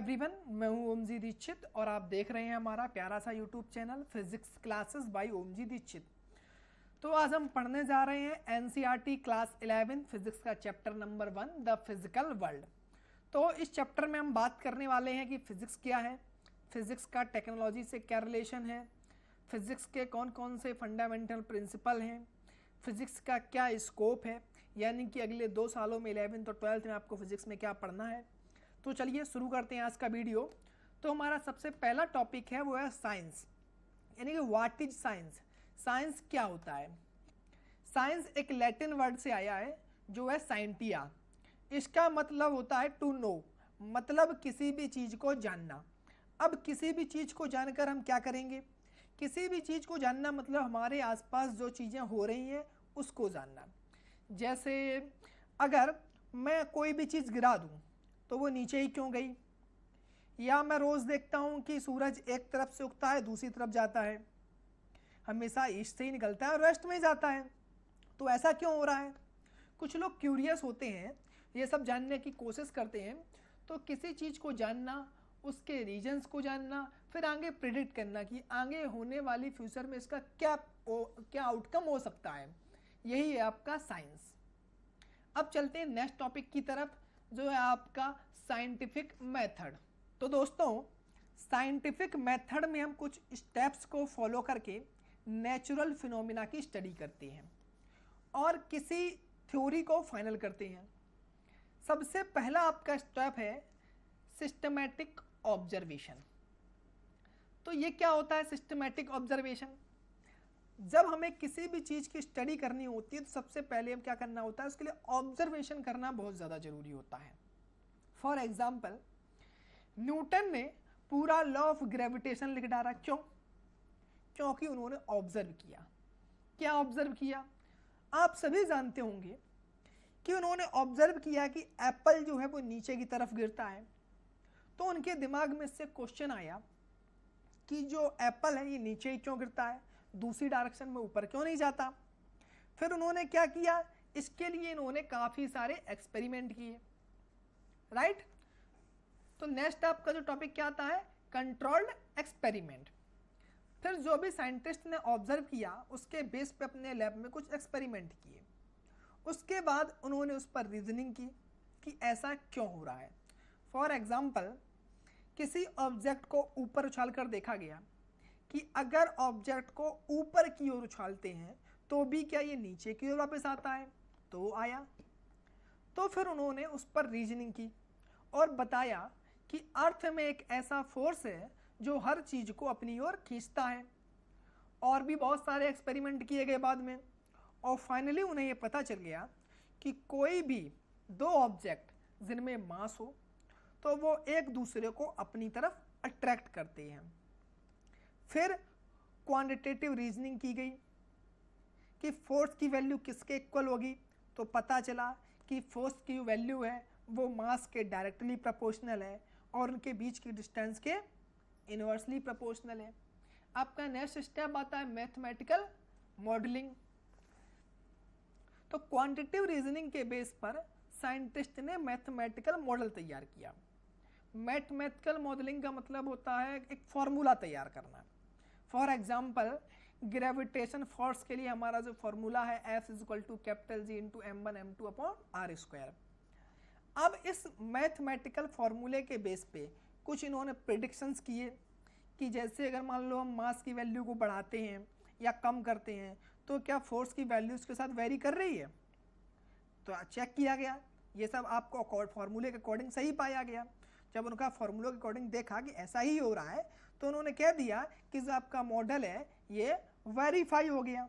Everyone, मैं हूं ओमजी दीक्षित और आप देख रहे हैं हमारा प्यारा सा YouTube channel physics classes by Omji Dikshit. तो आज हम पढ़ने जा रहे हैं एनसीईआरटी क्लास 11 फिजिक्स का chapter number 1 the physical world. तो इस चैप्टर में हम बात करने वाले हैं कि फिजिक्स क्या है, फिजिक्स का टेक्नोलॉजी से क्या रिलेशन है, फिजिक्स के कौन कौन से फंडामेंटल प्रिंसिपल हैं, फिजिक्स का क्या स्कोप है, यानी कि अगले 2 सालों में 11th और 12th में आपको फिजिक्स में क्या पढ़ना है। तो चलिए शुरू करते हैं आज का वीडियो। तो हमारा सबसे पहला टॉपिक है वो है साइंस, यानी कि व्हाट इज साइंस। साइंस क्या होता है? साइंस एक लैटिन वर्ड से आया है जो है साइंटिया। इसका मतलब होता है टू नो, मतलब किसी भी चीज को जानना। अब किसी भी चीज को जानकर हम क्या करेंगे? किसी भी चीज को जानना मतलब हमारे आसपास जो चीजें हो रही हैं उसको जानना। जैसे अगर मैं कोई भी चीज गिरा दूं तो वो नीचे ही क्यों गई, या मैं रोज देखता हूं कि सूरज एक तरफ से उगता है दूसरी तरफ जाता है, हमेशा ईस्ट से ही निकलता है और वेस्ट में ही जाता है, तो ऐसा क्यों हो रहा है? कुछ लोग क्यूरियस होते हैं, ये सब जानने की कोशिश करते हैं। तो किसी चीज को जानना, उसके रीजन्स को जानना, फिर आगे प्रिडिक्ट करना कि आगे होने वाली फ्यूचर में इसका क्या आउटकम हो सकता है, यही है आपका साइंस। अब चलते हैं नेक्स्ट टॉपिक की तरफ जो है आपका साइंटिफिक मेथड। तो दोस्तों, साइंटिफिक मेथड में हम कुछ स्टेप्स को फॉलो करके नेचुरल फिनोमिना की स्टडी करते हैं और किसी थ्योरी को फाइनल करते हैं। सबसे पहला आपका स्टेप है सिस्टमैटिक ऑब्जर्वेशन। तो ये क्या होता है सिस्टमैटिक ऑब्जर्वेशन? जब हमें किसी भी चीज की स्टडी करनी होती है तो सबसे पहले हम क्या करना होता है, उसके लिए ऑब्जर्वेशन करना बहुत ज्यादा जरूरी होता है। फॉर एग्जाम्पल, न्यूटन ने पूरा लॉ ऑफ ग्रेविटेशन लिख डाला। क्यों? क्योंकि उन्होंने ऑब्जर्व किया। क्या ऑब्जर्व किया? आप सभी जानते होंगे कि उन्होंने ऑब्जर्व किया कि एप्पल जो है वो नीचे की तरफ गिरता है। तो उनके दिमाग में इससे क्वेश्चन आया कि जो एप्पल है ये नीचे ही क्यों गिरता है, दूसरी डायरेक्शन में ऊपर क्यों नहीं जाता? फिर उन्होंने क्या किया, इसके लिए इन्होंने काफी सारे एक्सपेरिमेंट किए, राइट। तो नेक्स्ट आपका जो टॉपिक क्या आता है, कंट्रोल्ड एक्सपेरिमेंट। फिर जो भी साइंटिस्ट ने ऑब्जर्व किया उसके बेस पे अपने लैब में कुछ एक्सपेरिमेंट किए। उसके बाद उन्होंने उस पर रीजनिंग की कि ऐसा क्यों हो रहा है। फॉर एग्जाम्पल, किसी ऑब्जेक्ट को ऊपर उछाल कर देखा गया कि अगर ऑब्जेक्ट को ऊपर की ओर उछालते हैं तो भी क्या ये नीचे की ओर वापस आता है? तो आया। तो फिर उन्होंने उस पर रीजनिंग की और बताया कि अर्थ में एक ऐसा फोर्स है जो हर चीज को अपनी ओर खींचता है। और भी बहुत सारे एक्सपेरिमेंट किए गए बाद में, और फाइनली उन्हें यह पता चल गया कि कोई भी 2 ऑब्जेक्ट जिनमें मास हो तो वो एक दूसरे को अपनी तरफ अट्रैक्ट करते हैं। फिर क्वांटिटेटिव रीजनिंग की गई कि फोर्स की वैल्यू किसके इक्वल होगी। तो पता चला कि फोर्स की वैल्यू है वो मास के डायरेक्टली प्रोपोर्शनल है और उनके बीच की डिस्टेंस के इनवर्सली प्रोपोर्शनल है। आपका नेक्स्ट स्टेप आता है मैथमेटिकल मॉडलिंग। तो क्वांटिटेटिव रीजनिंग के बेस पर साइंटिस्ट ने मैथमेटिकल मॉडल तैयार किया। मैथमेटिकल मॉडलिंग का मतलब होता है एक फॉर्मूला तैयार करना। फॉर एग्जाम्पल, ग्रेविटेशन फोर्स के लिए हमारा जो फॉर्मूला है F = G × m1 m2/r²। अब इस मैथमेटिकल फॉर्मूले के बेस पे कुछ इन्होंने प्रिडिक्शंस किए कि जैसे अगर मान लो हम मास की वैल्यू को बढ़ाते हैं या कम करते हैं तो क्या फोर्स की वैल्यू उसके साथ वेरी कर रही है। तो चेक किया गया, ये सब आपको फॉर्मूले के अकॉर्डिंग सही पाया गया। जब उनका फॉर्मूले के अकॉर्डिंग देखा कि ऐसा ही हो रहा है तो उन्होंने कह दिया कि जो आपका मॉडल है ये वेरीफाई हो गया।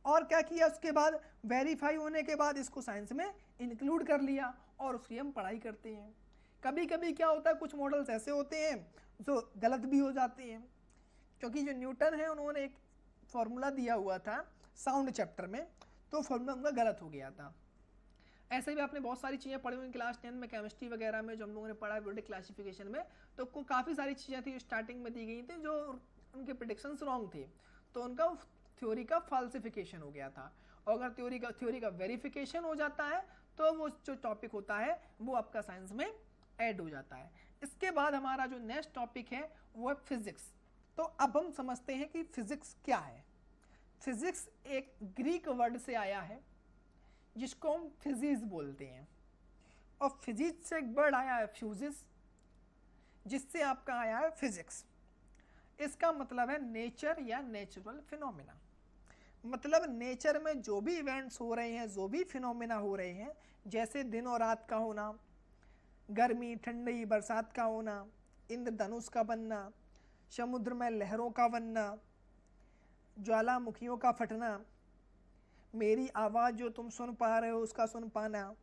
और क्या किया उसके बाद, वेरीफाई होने के बाद इसको साइंस में इंक्लूड कर लिया और उसकी हम पढ़ाई करते हैं। कभी कभी क्या होता है, कुछ मॉडल्स ऐसे होते हैं जो गलत भी हो जाते हैं, क्योंकि जो न्यूटन है उन्होंने एक फॉर्मूला दिया हुआ था साउंड चैप्टर में, तो फॉर्मूला उनका गलत हो गया था। ऐसे भी आपने बहुत सारी चीज़ें पढ़ी हुई क्लास 10 में, केमिस्ट्री वगैरह में जो हम लोगों ने पढ़ा पीरियोडिक क्लासिफिकेशन में, तो काफ़ी सारी चीज़ें थी स्टार्टिंग में दी गई थी जो उनके प्रेडिक्शंस रॉन्ग थे, तो उनका थ्योरी का फॉल्सिफिकेशन हो गया था। और अगर थ्योरी का वेरिफिकेशन हो जाता है तो वो जो टॉपिक होता है वो आपका साइंस में ऐड हो जाता है। इसके बाद हमारा जो नेक्स्ट टॉपिक है वो है फिजिक्स। तो अब हम समझते हैं कि फिजिक्स क्या है। फिजिक्स एक ग्रीक वर्ड से आया है जिसको हम फिजिक्स बोलते हैं, और फिजिक्स से एक वर्ड आया है फ्यूजिस, जिससे आपका आया है फिजिक्स। इसका मतलब है नेचर या नेचुरल फिनोमिना। मतलब नेचर में जो भी इवेंट्स हो रहे हैं, जो भी फिनोमिना हो रहे हैं, जैसे दिन और रात का होना, गर्मी ठंडी बरसात का होना, इंद्रधनुष का बनना, समुद्र में लहरों का बनना, ज्वालामुखियों का फटना, मेरी आवाज़ जो तुम सुन पा रहे हो उसका सुन पाना,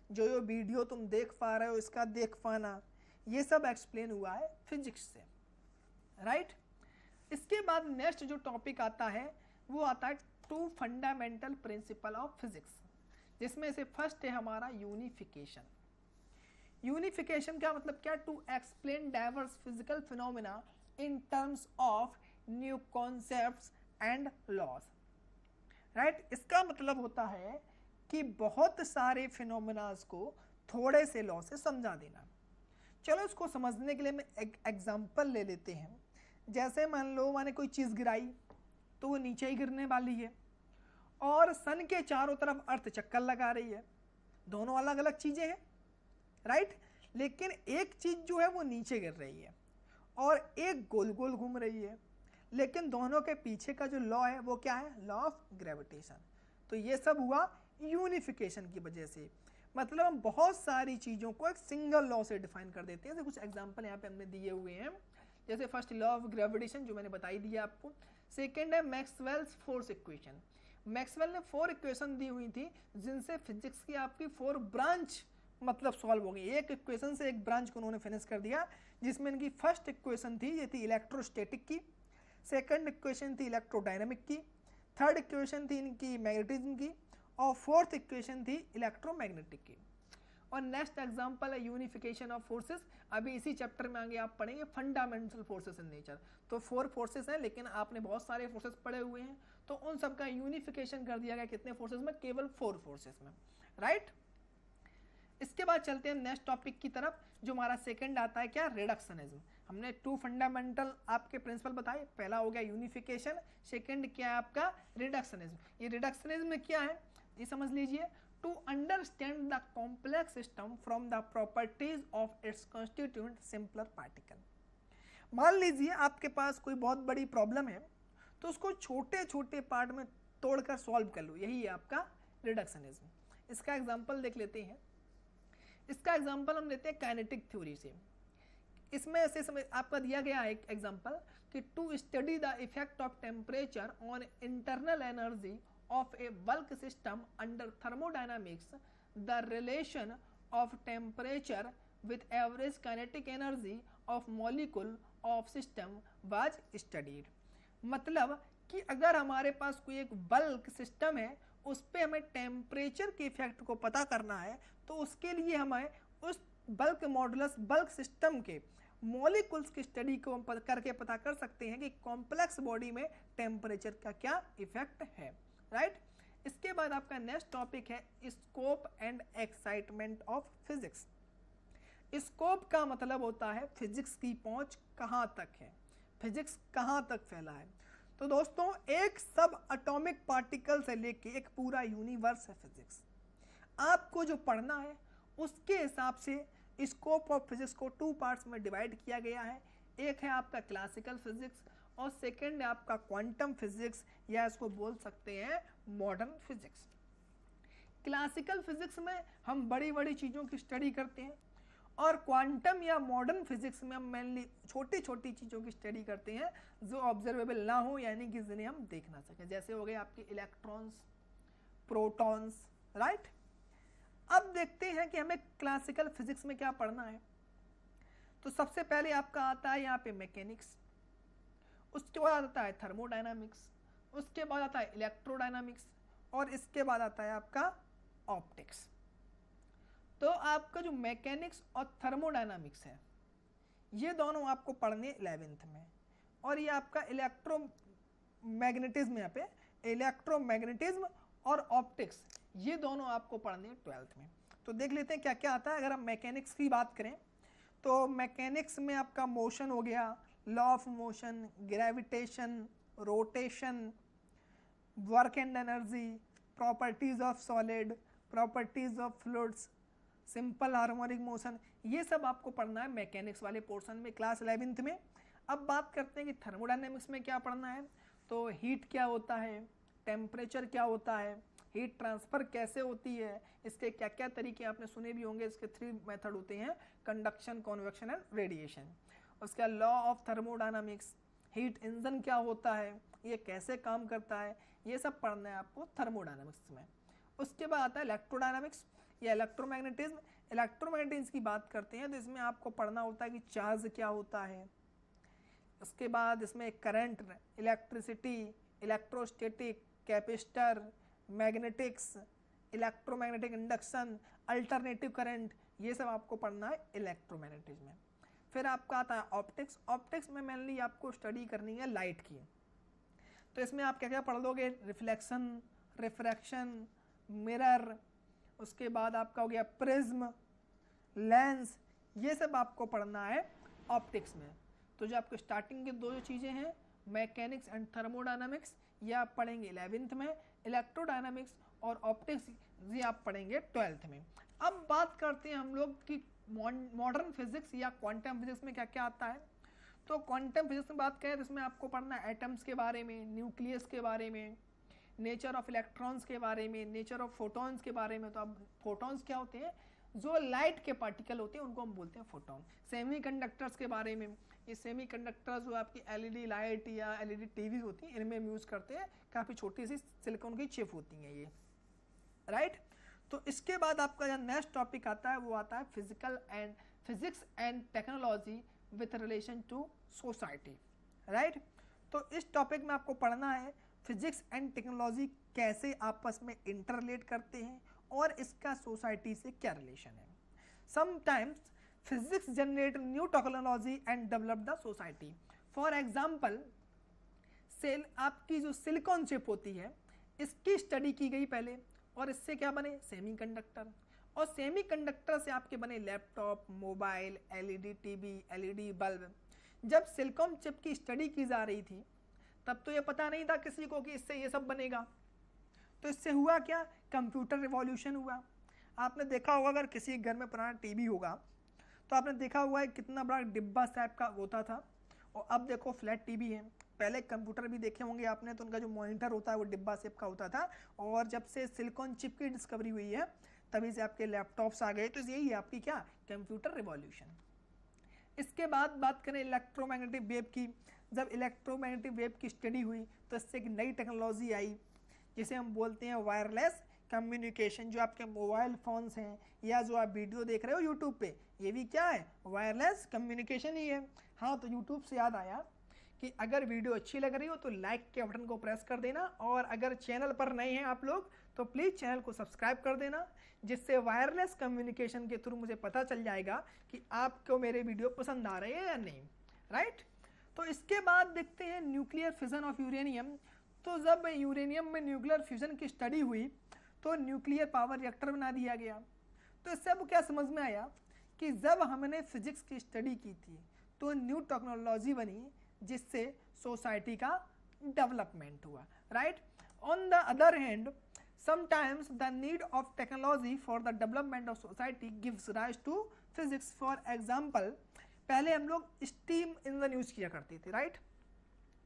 जो वीडियो तुम देख पा रहे हो इसका देख पाना, ये सब एक्सप्लेन हुआ है फिजिक्स से, राइट। इसके बाद नेक्स्ट जो टॉपिक आता है वो आता है 2 फंडामेंटल प्रिंसिपल ऑफ फिजिक्स, जिसमें से फर्स्ट है हमारा यूनिफिकेशन। यूनिफिकेशन का मतलब क्या? To explain diverse physical phenomena in terms of new concepts and laws, right. इसका मतलब होता है कि बहुत सारे फिनोमेनास को थोड़े से लॉ से समझा देना। चलो इसको समझने के लिए मैं एक एग्जांपल ले लेते हैं। जैसे मान लो मैंने कोई चीज़ गिराई तो वो नीचे ही गिरने वाली है, और सन के चारों तरफ अर्थ चक्कर लगा रही है। दोनों अलग अलग चीज़ें हैं, राइट। लेकिन एक चीज़ जो है वो नीचे गिर रही है और एक गोल गोल घूम रही है, लेकिन दोनों के पीछे का जो लॉ है वो क्या है? Law of gravitation. तो ये सब हुआ यूनिफिकेशन की वजह से। मतलब हम बहुत सारी चीज़ों को एक सिंगल लॉ से डिफाइन कर देते हैं। जैसे कुछ एग्जांपल यहाँ पे हमने दिए हुए हैं। जैसे फर्स्ट लॉ ऑफ ग्रेविटेशन जो मैंने बताई दिया आपको। सेकेंड है मैक्सवेल्स फोर्स इक्वेशन। मैक्सवेल ने 4 इक्वेशन दी हुई थी जिनसे फिजिक्स की आपकी 4 ब्रांच मतलब सॉल्व हो गई। एक इक्वेशन से एक ब्रांच को उन्होंने फिनिश कर दिया, जिसमें इनकी फर्स्ट इक्वेशन थी, ये थी इलेक्ट्रोस्टैटिक की। सेकंड इक्वेशन थी इलेक्ट्रोडायनामिक की। थर्ड इक्वेशन थी इनकी मैग्नेटिज्म की, और फोर्थ इक्वेशन थी इलेक्ट्रोमैग्नेटिक की। और नेक्स्ट एग्जांपल है यूनिफिकेशन ऑफ फोर्सेस। अभी इसी चैप्टर में आगे आप पढ़ेंगे फंडामेंटल फोर्सेस इन नेचर। तो 4 फोर्सेस हैं, लेकिन आपने बहुत सारे फोर्सेस पढ़े हुए हैं, तो उन सब का यूनिफिकेशन कर दिया गया कितने फोर्सेस में? केवल 4 फोर्सेस में, राइट। इसके बाद चलते हैं नेक्स्ट टॉपिक की तरफ, जो हमारा सेकंड आता है क्या? रिडक्शनिज्म। हमने 2 फंडामेंटल आपके प्रिंसिपल बताए। पहला हो गया यूनिफिकेशन, सेकंड क्या है आपका? रिडक्शनिज्म। ये रिडक्शनिज्म में क्या है ये समझ लीजिए। To understand the complex system from the properties of its constituent simpler particle. मान लीजिए आपके पास कोई बहुत बड़ी प्रॉब्लम है, तो उसको छोटे छोटे पार्ट में तोड़कर सॉल्व कर लो, यही है आपका रिडक्शनिज्म। इसका एग्जांपल देख लेते हैं। इसका एग्जांपल हम लेते हैं काइनेटिक थ्योरी से। इसमें ऐसे समय आपका दिया गया है एक एग्जांपल कि to study the effect of temperature on internal energy of a bulk system under thermodynamics, the relation of temperature with average kinetic energy of molecule of system was studied। मतलब कि अगर हमारे पास कोई एक बल्क सिस्टम है, उस पर हमें टेम्परेचर के इफेक्ट को पता करना है, तो उसके लिए हमें उस बल्क मॉडुलस बल्क सिस्टम के मॉलिक्यूल्स की स्टडी को हम करके पता कर सकते हैं कि कॉम्प्लेक्स बॉडी में टेम्परेचर का क्या इफेक्ट है, राइट। इसके बाद आपका नेक्स्ट टॉपिक है scope and excitement of physics. Scope का मतलब होता है फिजिक्स की पहुंच कहां तक है, फिजिक्स कहां तक फैला है। तो दोस्तों एक सब एटॉमिक पार्टिकल से लेके एक पूरा यूनिवर्स है फिजिक्स। आपको जो पढ़ना है उसके हिसाब से स्कोप ऑफ फिजिक्स को 2 पार्ट्स में डिवाइड किया गया है। एक है आपका क्लासिकल फिजिक्स और सेकंड है आपका क्वांटम फिजिक्स, या इसको बोल सकते हैं मॉडर्न फिजिक्स। क्लासिकल फिजिक्स में हम बड़ी बड़ी चीज़ों की स्टडी करते हैं, और क्वांटम या मॉडर्न फिजिक्स में हम मेनली छोटी छोटी चीज़ों की स्टडी करते हैं जो ऑब्जर्वेबल ना हो, यानी कि जिन्हें हम देख ना सकें। जैसे हो गए आपके इलेक्ट्रॉन्स, प्रोटॉन्स, राइट। अब देखते हैं कि हमें क्लासिकल फिजिक्स में क्या पढ़ना है। तो सबसे पहले आपका आता है यहाँ पे मैकेनिक्स, उसके बाद आता है थर्मोडायनामिक्स, उसके बाद आता है इलेक्ट्रोडायनामिक्स, और इसके बाद आता है आपका ऑप्टिक्स। तो आपका जो मैकेनिक्स और थर्मोडायनामिक्स है ये दोनों आपको पढ़ने 11th में, और ये आपका इलेक्ट्रोमैग्नेटिज्म, यहाँ पे इलेक्ट्रोमैग्नेटिज्म और ऑप्टिक्स ये दोनों आपको पढ़ने 12th में। तो देख लेते हैं क्या क्या आता है। अगर हम मैकेनिक्स की बात करें तो मैकेनिक्स में आपका मोशन हो गया, law of motion, gravitation, rotation, work and energy, properties of solid, properties of fluids, simple harmonic motion, ये सब आपको पढ़ना है मैकेनिक्स वाले पोर्शन में क्लास 11th में। अब बात करते हैं कि थर्मोडायनेमिक्स में क्या पढ़ना है। तो हीट क्या होता है, टेम्परेचर क्या होता है, हीट ट्रांसफ़र कैसे होती है, इसके क्या क्या तरीके आपने सुने भी होंगे। इसके 3 मेथड होते हैं, कंडक्शन, कन्वेक्शन एंड रेडिएशन। उसका law of thermodynamics, heat engine क्या होता है, ये कैसे काम करता है, ये सब पढ़ना है आपको थर्मोडायनामिक्स में। उसके बाद आता है इलेक्ट्रोडायनामिक्स या इलेक्ट्रोमैग्नेटिज्म। इलेक्ट्रोमैग्नेटिज्म की बात करते हैं तो इसमें आपको पढ़ना होता है कि चार्ज क्या होता है। उसके बाद इसमें current, electricity, electrostatic, capacitor, magnetics, electromagnetic induction, alternative current, ये सब आपको पढ़ना है इलेक्ट्रोमैग्नेटिज्म में। फिर आपका आता है ऑप्टिक्स। ऑप्टिक्स में मेनली आपको स्टडी करनी है लाइट की। तो इसमें आप क्या क्या पढ़ लोगे, रिफ्लेक्शन, रिफ्रैक्शन, मिरर, उसके बाद आपका हो गया प्रिज्म, लेंस, ये सब आपको पढ़ना है ऑप्टिक्स में। तो जो आपको स्टार्टिंग की 2 चीज़ें हैं, मैकेनिक्स एंड थर्मोडायनामिक्स, ये आप पढ़ेंगे 11th में। इलेक्ट्रोडायनामिक्स और ऑप्टिक्स ये आप पढ़ेंगे 12th में। अब बात करते हैं हम लोग कि मॉडर्न फिजिक्स या क्वांटम फिजिक्स में क्या क्या आता है। तो क्वांटम फिजिक्स में बात करें तो इसमें आपको पढ़ना है एटम्स के बारे में, न्यूक्लियस के बारे में, नेचर ऑफ इलेक्ट्रॉन्स के बारे में, नेचर ऑफ फोटॉन्स के बारे में। तो अब फोटॉन्स क्या होते हैं, जो लाइट के पार्टिकल होते हैं उनको हम बोलते हैं फोटॉन। सेमीकंडक्टर्स के बारे में, ये सेमीकंडक्टर्स जो आपकी एलईडी लाइट या एलईडी टीवी होती हैं इनमें यूज़ करते हैं, काफ़ी छोटी सी सिलिकॉन की चिप होती हैं ये, राइट। तो इसके बाद आपका जो नेक्स्ट टॉपिक आता है वो आता है physics and technology with relation to society, right. तो इस टॉपिक में आपको पढ़ना है फिजिक्स एंड टेक्नोलॉजी कैसे आपस में इंटरलेट करते हैं और इसका सोसाइटी से क्या रिलेशन है। Sometimes physics generate new technology and develop the society. For example, आपकी जो सिलिकॉन चिप होती है इसकी स्टडी की गई पहले, और इससे क्या बने, सेमीकंडक्टर, और सेमीकंडक्टर से आपके बने laptop, mobile, LED TV, LED bulb. जब सिलिकॉन चिप की स्टडी की जा रही थी तब तो ये पता नहीं था किसी को कि इससे ये सब बनेगा। तो इससे हुआ क्या, कंप्यूटर रिवॉल्यूशन हुआ। आपने देखा होगा अगर किसी घर में पुराना टीवी होगा तो आपने देखा हुआ है कितना बड़ा डिब्बा टाइप का होता था, और अब देखो फ्लैट टीवी है। पहले कंप्यूटर भी देखे होंगे आपने, तो उनका जो मॉनिटर होता है वो डिब्बा शेप का होता था, और जब से सिलिकॉन चिप की डिस्कवरी हुई है तभी से आपके लैपटॉप्स आ गए। तो यही है आपकी क्या, कंप्यूटर रिवॉल्यूशन। इसके बाद बात करें इलेक्ट्रोमैग्नेटिक वेव की। जब इलेक्ट्रोमैग्नेटिक वेव की स्टडी हुई तो इससे एक नई टेक्नोलॉजी आई जिसे हम बोलते हैं वायरलेस कम्युनिकेशन। जो आपके मोबाइल फ़ोन्स हैं या जो आप वीडियो देख रहे हो यूट्यूब पे, ये भी क्या है, वायरलेस कम्युनिकेशन ही है। हाँ, तो यूट्यूब से याद आया कि अगर वीडियो अच्छी लग रही हो तो लाइक के बटन को प्रेस कर देना, और अगर चैनल पर नए हैं आप लोग तो प्लीज़ चैनल को सब्सक्राइब कर देना, जिससे वायरलेस कम्युनिकेशन के थ्रू मुझे पता चल जाएगा कि आपको मेरे वीडियो पसंद आ रहे हैं या नहीं, राइट। तो इसके बाद देखते हैं न्यूक्लियर फिजन ऑफ यूरेनियम। तो जब यूरेनियम में न्यूक्लियर फ्यूजन की स्टडी हुई तो न्यूक्लियर पावर रिएक्टर बना दिया गया। तो इससे अब क्या समझ में आया कि जब हमने फिजिक्स की स्टडी की थी तो न्यू टेक्नोलॉजी बनी जिससे सोसाइटी का डेवलपमेंट हुआ, right. On the other hand, sometimes the need of technology for the development of society gives rise to physics. For example, पहले हम लोग स्टीम इंजन यूज किया करते थे, राइट।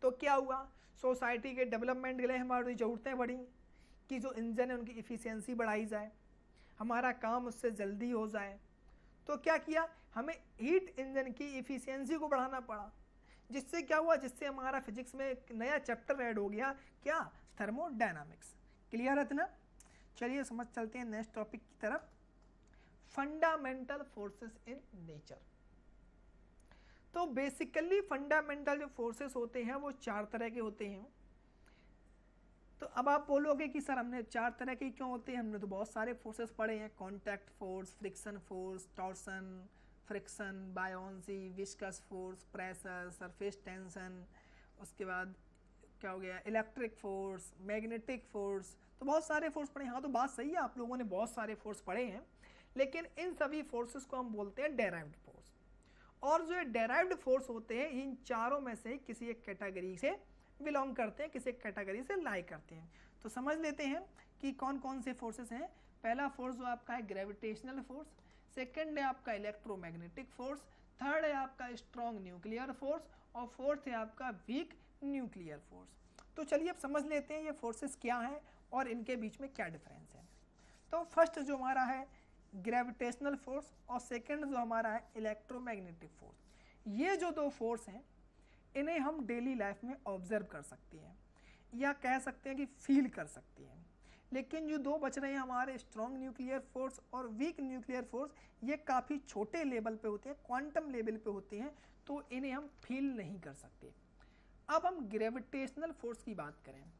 तो क्या हुआ, सोसाइटी के डेवलपमेंट के लिए हमारी ज़रूरतें बढ़ी कि जो इंजन है उनकी इफ़िशियंसी बढ़ाई जाए, हमारा काम उससे जल्दी हो जाए। तो क्या किया, हमें हीट इंजन की इफ़िशियंसी को बढ़ाना पड़ा, जिससे क्या हुआ, जिससे हमारा फिजिक्स में एक नया चैप्टर ऐड हो गया, क्या, थर्मोडायनामिक्स। क्लियर है ना। चलिए समझ चलते हैं नेक्स्ट टॉपिक की तरफ, फंडामेंटल फोर्सेस इन नेचर। तो बेसिकली फंडामेंटल जो फोर्सेस होते हैं वो 4 तरह के होते हैं। तो अब आप बोलोगे कि सर हमने 4 तरह के क्यों होते हैं, हमने तो बहुत सारे फोर्सेस पढ़े हैं, contact force, friction force, torsion, friction, buoyancy, viscous force, pressure, surface tension, उसके बाद क्या हो गया, इलेक्ट्रिक फोर्स, मैग्नेटिक फोर्स। तो बहुत सारे फोर्स पढ़े। हाँ, तो बात सही है, आप लोगों ने बहुत सारे फोर्स पढ़े हैं, लेकिन इन सभी फोर्सेस को हम बोलते हैं डेराइव्ड फोर्स। और जो डेराइव्ड फोर्स होते हैं इन चारों में से किसी एक कैटेगरी से बिलोंग करते हैं, किसी एक कैटेगरी से लाई करते हैं। तो समझ लेते हैं कि कौन कौन से फोर्सेस हैं। पहला फोर्स जो आपका है ग्रेविटेशनल फोर्स, सेकंड है आपका इलेक्ट्रोमैग्नेटिक फोर्स, थर्ड है आपका स्ट्रॉन्ग न्यूक्लियर फोर्स और फोर्थ है आपका वीक न्यूक्लियर फोर्स। तो चलिए अब समझ लेते हैं ये फोर्सेस क्या हैं और इनके बीच में क्या डिफरेंस है। तो फर्स्ट जो हमारा है ग्रेविटेशनल फोर्स और सेकंड जो हमारा है इलेक्ट्रोमैग्नेटिक फोर्स, ये जो दो फोर्स हैं इन्हें हम डेली लाइफ में ऑब्जर्व कर सकते हैं या कह सकते हैं कि फील कर सकते हैं। लेकिन जो दो बच रहे हैं हमारे स्ट्रॉन्ग न्यूक्लियर फोर्स और वीक न्यूक्लियर फोर्स, ये काफ़ी छोटे लेवल पे होते हैं, क्वांटम लेवल पे होते हैं, तो इन्हें हम फील नहीं कर सकते। अब हम ग्रेविटेशनल फोर्स की बात करें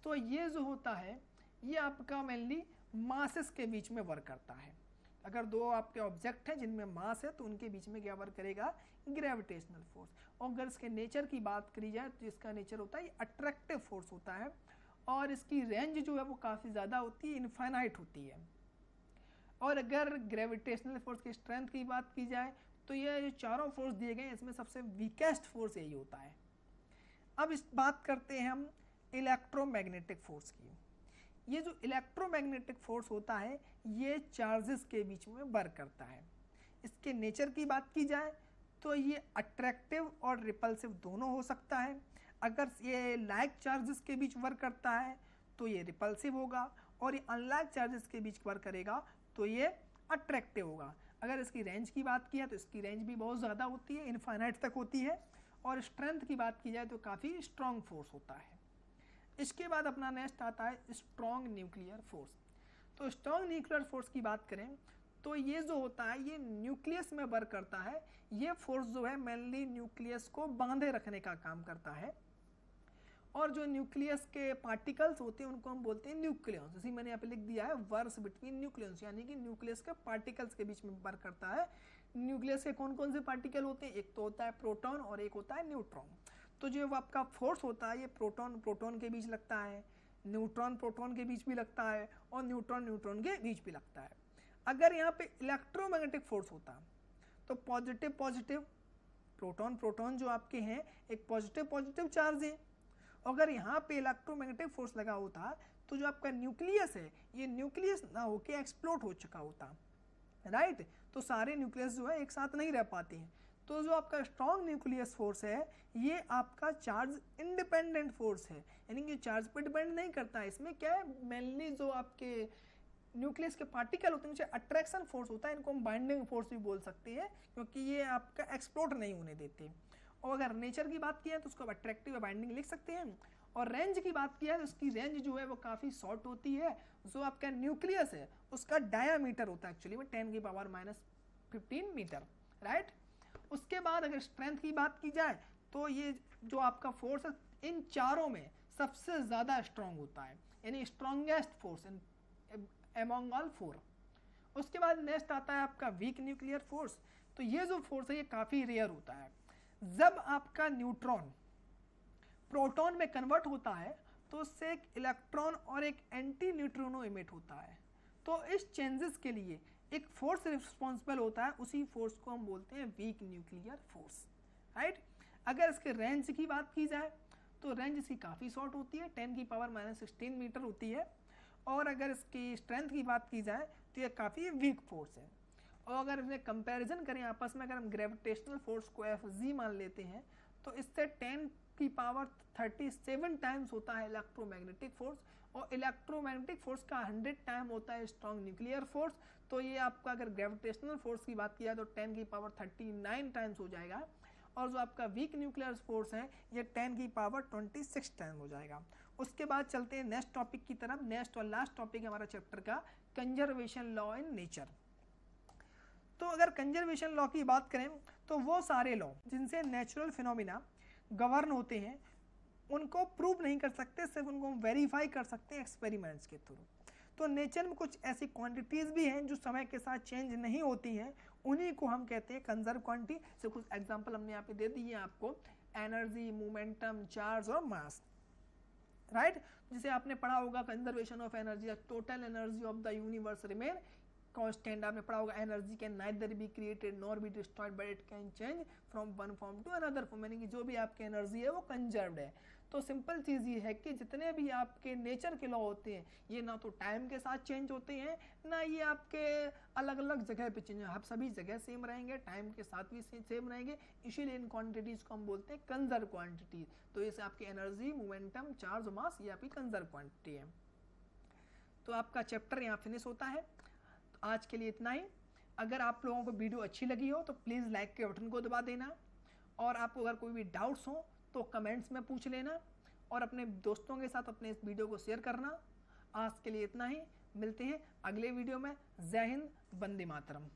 तो ये जो होता है ये आपका मेनली मासेस के बीच में वर्क करता है। अगर दो आपके ऑब्जेक्ट हैं जिनमें मास है तो उनके बीच में क्या वर्क करेगा, ग्रेविटेशनल फोर्स। और अगर इसके नेचर की बात करी जाए तो इसका नेचर होता है अट्रैक्टिव फोर्स होता है और इसकी रेंज जो है वो काफ़ी ज़्यादा होती है, इनफाइनाइट होती है। और अगर ग्रेविटेशनल फोर्स की स्ट्रेंथ की बात की जाए तो ये जो चारों फोर्स दिए गए हैं इसमें सबसे वीकेस्ट फोर्स यही होता है। अब इस बात करते हैं हम इलेक्ट्रोमैग्नेटिक फोर्स की। ये जो इलेक्ट्रोमैग्नेटिक फोर्स होता है ये चार्जेस के बीच में वर्क करता है। इसके नेचर की बात की जाए तो ये अट्रैक्टिव और रिपल्सिव दोनों हो सकता है। अगर ये लाइक चार्जेस के बीच वर्क करता है तो ये रिपल्सिव होगा और ये अनलाइक चार्जेस के बीच वर्क करेगा तो ये अट्रैक्टिव होगा। अगर इसकी रेंज की बात की है तो इसकी रेंज भी बहुत ज़्यादा होती है, इनफाइनाइट तक होती है। और स्ट्रेंथ की बात की जाए तो काफ़ी स्ट्रॉन्ग फोर्स होता है। इसके बाद अपना नेक्स्ट आता है स्ट्रॉन्ग न्यूक्लियर फोर्स। तो स्ट्रॉन्ग न्यूक्लियर फोर्स की बात करें तो ये जो होता है ये न्यूक्लियस में वर्क करता है। ये फोर्स जो है मेनली न्यूक्लियस को बांधे रखने का काम करता है। और जो न्यूक्लियस के पार्टिकल्स होते हैं उनको हम बोलते हैं न्यूक्लियॉन्स। जैसे मैंने यहाँ पे लिख दिया है वर्स बिटवीन न्यूक्लियॉन्स, यानी कि न्यूक्लियस के पार्टिकल्स के बीच में वर्क करता है। न्यूक्लियस के कौन कौन से पार्टिकल होते हैं, एक तो होता है प्रोटॉन और एक होता है न्यूट्रॉन। तो जो आपका फोर्स होता है ये प्रोटॉन प्रोटॉन के बीच लगता है, न्यूट्रॉन प्रोटॉन के बीच भी लगता है और न्यूट्रॉन न्यूट्रॉन के बीच भी लगता है। अगर यहाँ पे इलेक्ट्रोमैग्नेटिक फोर्स होता तो पॉजिटिव पॉजिटिव, प्रोटॉन प्रोटॉन जो आपके हैं एक पॉजिटिव पॉजिटिव चार्ज है। अगर यहाँ पे इलेक्ट्रोमैग्नेटिक फोर्स लगा होता तो जो आपका न्यूक्लियस है ये न्यूक्लियस ना होके एक्सप्लोड हो चुका होता, राइट। तो सारे न्यूक्लियस जो है एक साथ नहीं रह पाते हैं। तो जो आपका स्ट्रॉन्ग न्यूक्लियस फोर्स है ये आपका चार्ज इंडिपेंडेंट फोर्स है, यानी कि चार्ज पर डिपेंड नहीं करता है। इसमें क्या है मेनली जो आपके न्यूक्लियस के पार्टिकल होते हैं उनसे अट्रैक्शन फोर्स होता है, इनको हम बाइंडिंग फोर्स भी बोल सकते हैं क्योंकि ये आपका एक्सप्लोड नहीं होने देते। और अगर नेचर की बात की है तो उसको अट्रैक्टिव बाइंडिंग लिख सकते हैं। और रेंज की बात की है तो उसकी रेंज जो है वो काफ़ी शॉर्ट होती है। जो आपका न्यूक्लियस है उसका डायामीटर होता है एक्चुअली में 10⁻⁻15 मीटर, राइट। उसके बाद अगर स्ट्रेंथ की बात की जाए तो ये जो आपका फोर्स है इन चारों में सबसे ज़्यादा स्ट्रॉन्ग होता है, यानी strongest force in among all four. उसके बाद नेक्स्ट आता है आपका वीक न्यूक्लियर फोर्स। तो ये जो फोर्स है ये काफ़ी रेयर होता है। जब आपका न्यूट्रॉन प्रोटॉन में कन्वर्ट होता है तो उससे एक इलेक्ट्रॉन और एक एंटी न्यूट्रिनो इमिट होता है। तो इस चेंजेस के लिए एक फोर्स रिस्पॉन्सिबल होता है, उसी फोर्स को हम बोलते हैं वीक न्यूक्लियर फोर्स, राइट। अगर इसके रेंज की बात की जाए तो रेंज इसकी काफ़ी शॉर्ट होती है, 10⁻16 मीटर होती है। और अगर इसकी स्ट्रेंथ की बात की जाए तो ये काफ़ी वीक फोर्स है। और अगर इन्हें कंपैरिजन करें आपस में, अगर हम ग्रेविटेशनल फोर्स को Fg मान लेते हैं तो इससे 10⁻37 टाइम्स होता है इलेक्ट्रोमैग्नेटिक फोर्स और इलेक्ट्रोमैग्नेटिक फोर्स का 100 टाइम होता है स्ट्रॉन्ग न्यूक्लियर फोर्स। तो ये आपका अगर ग्रेविटेशनल फोर्स की बात किया तो 10⁻39 टाइम्स हो जाएगा। और जो आपका वीक न्यूक्लियर फोर्स है ये 10⁻26 टाइम हो जाएगा। उसके बाद चलते हैं नेक्स्ट टॉपिक की तरफ। नेक्स्ट और लास्ट टॉपिक हमारा चैप्टर का कंजर्वेशन लॉ इन नेचर। तो अगर कंजर्वेशन लॉ की बात करें तो वो सारे लॉ जिनसे नेचुरल फिनोमिना गवर्न होते हैं उनको प्रूव नहीं कर सकते, सिर्फ उनको हम वेरीफाई कर सकते हैं एक्सपेरिमेंट्स के थ्रू। तो नेचर में कुछ ऐसी क्वांटिटीज़ भी हैं जो समय के साथ चेंज नहीं होती हैं, उन्हीं को हम कहते हैं कंजर्व क्वांटिटी। से कुछ एग्जांपल हमने यहाँ पे दे दिए आपको, एनर्जी, मोमेंटम, चार्ज और मास, राइट। जिसे आपने पढ़ा होगा conservation of energy, total energy of the universe remain constant आपने पढ़ा होगा, energy can neither be created nor be destroyed but it can change from one form to another form, यानी कि जो भी आपकी एनर्जी है वो कंजर्व्ड है। तो सिंपल चीज़ ये है कि जितने भी आपके नेचर के लॉ होते हैं ये ना तो टाइम के साथ चेंज होते हैं ना ये आपके अलग अलग जगह पे चेंज, आप सभी जगह सेम रहेंगे, टाइम के साथ भी सेम रहेंगे, इसीलिए इन क्वांटिटीज़ को हम बोलते हैं कंजर्व क्वांटिटीज। तो इसे आपकी एनर्जी, मोमेंटम, चार्ज, मास ये आपकी कंजर्व क्वांटिटी है। तो आपका चैप्टर यहाँ फिनिश होता है। तो आज के लिए इतना ही। अगर आप लोगों को वीडियो अच्छी लगी हो तो प्लीज़ लाइक के बटन को दबा देना, और आपको अगर कोई भी डाउट्स हो तो कमेंट्स में पूछ लेना, और अपने दोस्तों के साथ अपने इस वीडियो को शेयर करना। आज के लिए इतना ही, मिलते हैं अगले वीडियो में। जय हिंद, वंदे मातरम।